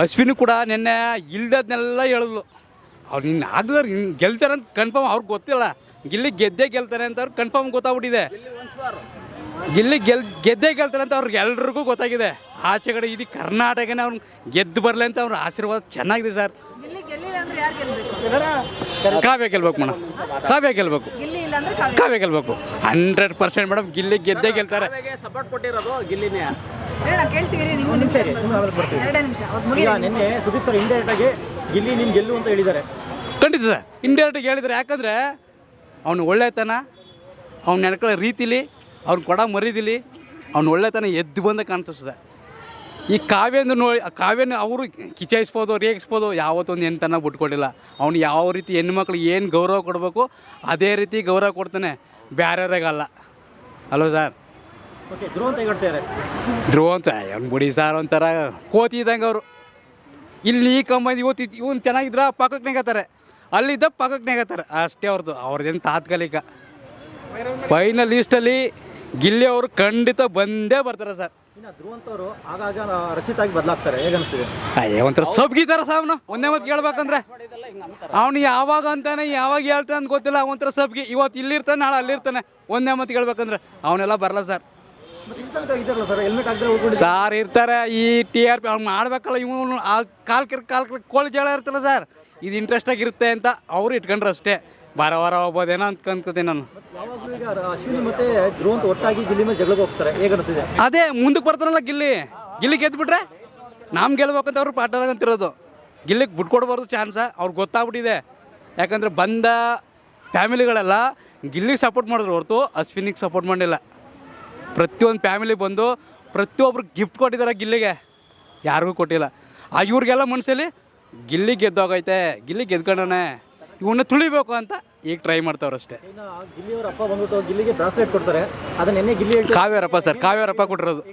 ಅಶ್ವಿನಿ ಕೂಡ ನಿನ್ನೆ ಇಲ್ದದ್ನೆಲ್ಲ ಹೇಳಿದ್ಲು. ಅವ್ರು ನಿನ್ನ ಆಗಿದ್ರೆ ಗೆಲ್ತಾರೆ ಅಂತ ಕನ್ಫರ್ಮ್ ಅವ್ರಿಗೆ ಗೊತ್ತಿಲ್ಲ. ಗಿಲ್ಲಿ ಗೆದ್ದೇ ಗೆಲ್ತಾರೆ ಅಂತ ಅವ್ರಿಗೆ ಕನ್ಫರ್ಮ್ ಗೊತ್ತಾಗ್ಬಿಟ್ಟಿದೆ. ಗಿಲ್ಲಿ ಗೆದ್ದೇ ಗೆಲ್ತಾರೆ ಅಂತ ಅವ್ರಿಗೆ ಎಲ್ರಿಗೂ ಗೊತ್ತಾಗಿದೆ. ಆಚೆ ಕಡೆ ಇಡೀ ಕರ್ನಾಟಕನೇ ಅವ್ನು ಗೆದ್ದು ಬರಲಿ ಅಂತ ಅವ್ರ ಆಶೀರ್ವಾದ ಚೆನ್ನಾಗಿದೆ ಸರ್. ಕಾವ್ಯ ಗೆಲ್ಬೇಕು ಮೇಡಮ್, ಕಾವ್ಯ ಗೆಲ್ಬೇಕು, ಕಾವ್ಯ ಗೆಲ್ಬೇಕು 100% ಮೇಡಮ್. ಗಿಲ್ಲಿ ಗೆದ್ದೇ ಗೆಲ್ತಾರೆ. ಸಪೋರ್ಟ್ ಕೊಟ್ಟಿರೋದು ಗಿಲ್ಲಿನೇ. ನಿನ್ನೆ ಸುದೀಪ್ ಸರ್ ಇಂಡೈರೆಕ್ಟ್ ಆಗಿ ಗಿಲ್ಲಿ ನೀನು ಗೆಲ್ಲು ಅಂತ ಹೇಳಿದ್ದಾರೆ. ಖಂಡಿತ ಸರ್, ಇಂಡೈರೆಕ್ಟಾಗಿ ಹೇಳಿದ್ದಾರೆ. ಯಾಕಂದರೆ ಅವನು ಒಳ್ಳೆತನ, ಅವ್ನು ನಡ್ಕೊಳ್ಳೋ ರೀತಿಲಿ, ಅವ್ನು ಕೊಡ ಮರಿದಿಲಿ ಅವ್ನು ಒಳ್ಳೆತನ ಎದ್ದು ಬಂದ ಕಾಣ್ತಿಸ್ತದೆ. ಈ ಕಾವ್ಯಂದು ಕಾವ್ಯನ ಅವರು ಕಿಚಾಯಿಸ್ಬೋದು, ರೇಗಿಸ್ಬೋದು, ಯಾವತ್ತೊಂದು ಹೆಣ್ತನ ಬಿಟ್ಕೊಟ್ಟಿಲ್ಲ. ಅವ್ನು ಯಾವ ರೀತಿ ಹೆಣ್ಮಕ್ಳಿಗೆ ಏನು ಗೌರವ ಕೊಡಬೇಕು ಅದೇ ರೀತಿ ಗೌರವ ಕೊಡ್ತಾನೆ, ಬೇರೆಯವ್ರಿಗಲ್ಲ. ಅಲ್ವ ಸರ್? ಓಕೆ, ಧ್ರುವ ಅಂತ ಹೇಳ್ತಾರೆ. ಧ್ರುವ ಅಂತ ಅವ್ನು ಬಿಡಿ ಸರ್, ಒಂಥರ ಕೋತಿ ಇದ್ದಂಗೆ ಅವರು. ಇಲ್ಲಿ ಈ ಕಂಬಂದು ಇವನು ಚೆನ್ನಾಗಿದ್ರ ಪಕ್ಕಕ್ಕೆ ನೆಗತ್ತಾರೆ, ಅಲ್ಲಿದ್ದ ಪಕ್ಕಕ್ಕೆ ನೆಗತ್ತಾರೆ ಅಷ್ಟೇ. ಅವ್ರದ್ದೇನು ತಾತ್ಕಾಲಿಕ. ಫೈನಲ್ ಲೀಸ್ಟಲ್ಲಿ ಗಿಲ್ಲಿ ಅವರು ಖಂಡಿತ ಬಂದೇ ಬರ್ತಾರೆ ಸರ್. ಇನ್ನು ಧ್ರುವಂತವರು ಆಗಾಗ ರಚಿತಾಗಿ ಬದಲಾಗ್ತಾರೆ, ಹೇಗನ್ನಿಸ್ತಿದೆ? ಒಂಥರ ಸಬ್ಗಿ ಥರ ಸಾವನು. ಒಂದೇ ಮತ್ತೆ ಕೇಳ್ಬೇಕಂದ್ರೆ ಅವನು ಯಾವಾಗ ಅಂತಾನೆ, ಯಾವಾಗ ಹೇಳ್ತಾನೆ ಅಂತ ಗೊತ್ತಿಲ್ಲ. ಒಂಥರ ಸಬ್ಗಿ, ಇವತ್ತು ಇಲ್ಲಿರ್ತಾನೆ, ನಾಳೆ ಅಲ್ಲಿರ್ತಾನೆ. ಒಂದೇ ಮತ್ತೆ ಕೇಳ್ಬೇಕಂದ್ರೆ ಅವನ್ನೆಲ್ಲ ಬರಲ್ಲ ಸರ್. ಸಾರ್ ಇರ್ತಾರೆ. ಈ TRP ಅವ್ನು ಮಾಡ್ಬೇಕಲ್ಲ, ಇವನು ಆ ಕಾಲ್ ಕೋಳಿ ಜಗಳ ಇರ್ತಲ್ಲ ಸರ್, ಇದು ಇಂಟ್ರೆಸ್ಟ್ ಆಗಿರುತ್ತೆ ಅಂತ ಅವ್ರು ಇಟ್ಕೊಂಡ್ರೆ ಅಷ್ಟೇ. ವಾರ ಹೋಗ್ಬೋದೇನೋ ಅಂತ ಅನ್ಕೋತೀನಿ ನಾನು. ಅಶ್ವಿನಿ ಮತ್ತೆ ಧ್ರುವಂತ ಒಟ್ಟಾಗಿ ಗಿಲ್ಲಿ ಮೇಲೆ ಜಗಳಕ್ಕೆ ಹೋಗ್ತಾರೆ, ಹೇಗನ್ನಿಸ್ತಿದೆ? ಅದೇ ಮುಂದಕ್ಕೆ ಬರ್ತಾನಲ್ಲ ಗಿಲ್ಲಿ ಗೆದ್ದುಬಿಟ್ರೆ ನಮ್ಗೆ ಗೆಲ್ಬೇಕಂತ ಅವ್ರು ಪಾಠ ಗಿಲ್ಲಿಗೆ ಬಿಟ್ಕೊಡ್ಬಾರ್ದು ಚಾನ್ಸ. ಅವ್ರಿಗೆ ಗೊತ್ತಾಗ್ಬಿಟ್ಟಿದೆ. ಯಾಕಂದರೆ ಬಂದ ಫ್ಯಾಮಿಲಿಗಳೆಲ್ಲ ಗಿಲ್ಲಿಗೆ ಸಪೋರ್ಟ್ ಮಾಡಿದ್ರು ಹೊರತು ಅಶ್ವಿನಿಗೆ ಸಪೋರ್ಟ್ ಮಾಡಿಲ್ಲ. ಪ್ರತಿಯೊಂದು ಫ್ಯಾಮಿಲಿ ಬಂದು ಪ್ರತಿಯೊಬ್ರು ಗಿಫ್ಟ್ ಕೊಟ್ಟಿದ್ದಾರೆ ಗಿಲ್ಲಿಗೆ, ಯಾರಿಗೂ ಕೊಟ್ಟಿಲ್ಲ. ಇವ್ರಿಗೆಲ್ಲ ಮನಸ್ಸಲ್ಲಿ ಗಿಲ್ಲಿ ಗೆದ್ದೋಗೈತೆ, ಗಿಲ್ಲಿ ಗೆದ್ಕೊಂಡವನೇ, ಇವನ್ನ ತುಳಿಬೇಕು ಅಂತ ಈಗ ಟ್ರೈ ಮಾಡ್ತಾವ್ರು ಅಷ್ಟೇ. ಗಿಲ್ಲಿಯವರ ಅಪ್ಪ ಬಂದ್ಬಿಟ್ಟು ಗಿಲ್ಲಿಗೆ ಬ್ರಾಸ್ಲೆಟ್ ಕೊಡ್ತಾರೆ, ಅದನ್ನ ಗಿಲ್ಲಿ ಕಾವ್ಯರಪ್ಪ ಸರ್, ಕಾವ್ಯರಪ್ಪ ಕೊಟ್ಟಿರೋದು.